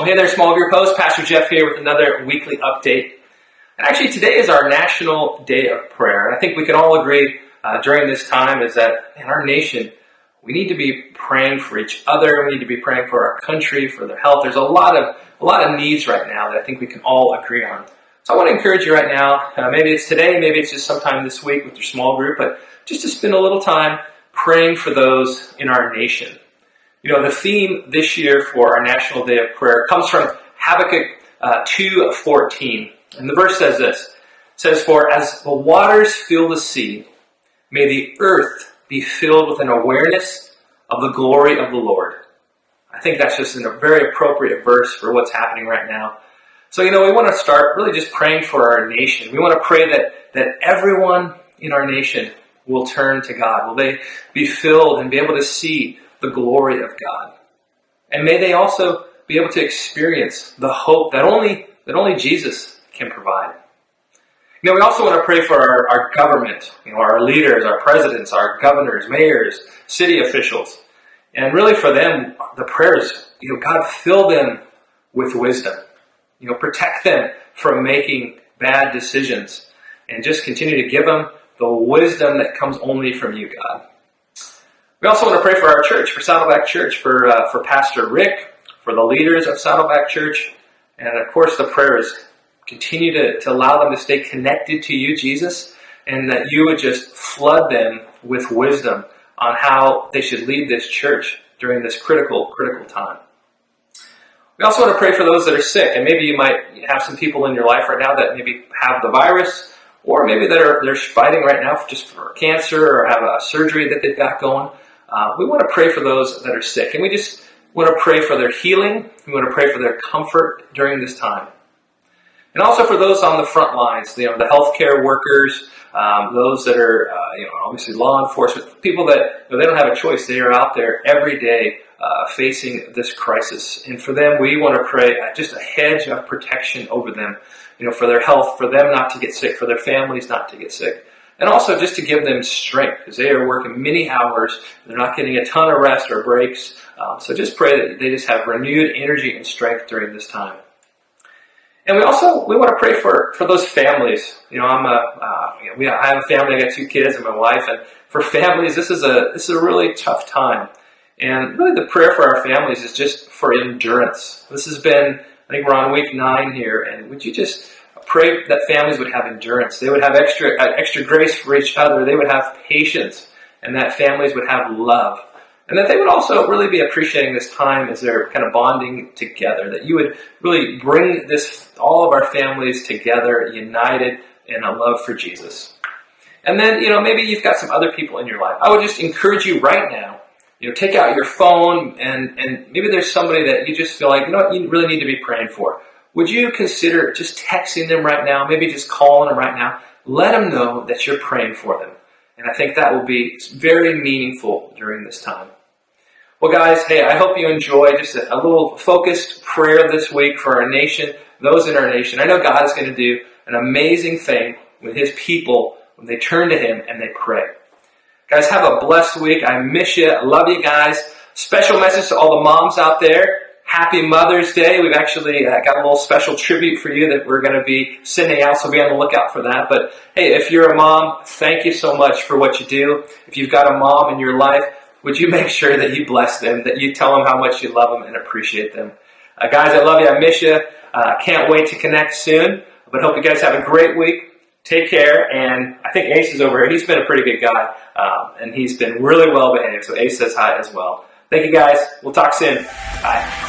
Hey there, small group host, Pastor Jeff here with another weekly update. And actually today is our National Day of Prayer. And I think we can all agree during this time is that in our nation, we need to be praying for each other. We need to be praying for our country, for their health. There's a lot of needs right now that I think we can all agree on. So I want to encourage you right now, maybe it's today, maybe it's just sometime this week with your small group, but just to spend a little time praying for those in our nation. You know, the theme this year for our National Day of Prayer comes from Habakkuk 2:14. And the verse says this. It says, "For as the waters fill the sea, may the earth be filled with an awareness of the glory of the Lord." I think that's just a very appropriate verse for what's happening right now. So, we want to start really just praying for our nation. We want to pray that everyone in our nation will turn to God. Will they be filled and be able to see the glory of God? And may they also be able to experience the hope that only Jesus can provide. We also want to pray for our government, our leaders, our presidents, our governors, mayors, city officials. And really for them, the prayers, God, fill them with wisdom. Protect them from making bad decisions. And just continue to give them the wisdom that comes only from you, God. We also want to pray for our church, for Saddleback Church, for Pastor Rick, for the leaders of Saddleback Church. And of course, the prayer is continue to allow them to stay connected to you, Jesus, and that you would just flood them with wisdom on how they should lead this church during this critical time. We also want to pray for those that are sick, and maybe you might have some people in your life right now that maybe have the virus, or maybe they're fighting right now for cancer or have a surgery that they've got going. We want to pray for those that are sick, and we just want to pray for their healing. We want to pray for their comfort during this time. And also for those on the front lines, the healthcare workers, those that are, obviously law enforcement, people that they don't have a choice. They are out there every day facing this crisis. And for them, we want to pray just a hedge of protection over them, for their health, for them not to get sick, for their families not to get sick. And also just to give them strength, because they are working many hours. They're not getting a ton of rest or breaks. So just pray that they just have renewed energy and strength during this time. And we want to pray for those families. I have a family. I got 2 kids and my wife. And for families, this is a really tough time. And really, the prayer for our families is just for endurance. This has been, I think we're on week 9 here. And would you just pray that families would have endurance? They would have extra grace for each other. They would have patience, and that families would have love. And that they would also really be appreciating this time as they're kind of bonding together. That you would really bring all of our families together, united in a love for Jesus. And then, maybe you've got some other people in your life. I would just encourage you right now, take out your phone and maybe there's somebody that you just feel like, you really need to be praying for. Would you consider just texting them right now, maybe just calling them right now? Let them know that you're praying for them. And I think that will be very meaningful during this time. Well, guys, hey, I hope you enjoy just a little focused prayer this week for our nation, those in our nation. I know God is going to do an amazing thing with His people when they turn to Him and they pray. Guys, have a blessed week. I miss you. I love you guys. Special message to all the moms out there. Happy Mother's Day. We've actually got a little special tribute for you that we're going to be sending out, so be on the lookout for that. But hey, if you're a mom, thank you so much for what you do. If you've got a mom in your life, would you make sure that you bless them, that you tell them how much you love them and appreciate them? Guys, I love you. I miss you. Can't wait to connect soon. But hope you guys have a great week. Take care. And I think Ace is over here. He's been a pretty good guy. And he's been really well behaved. So Ace says hi as well. Thank you, guys. We'll talk soon. Bye.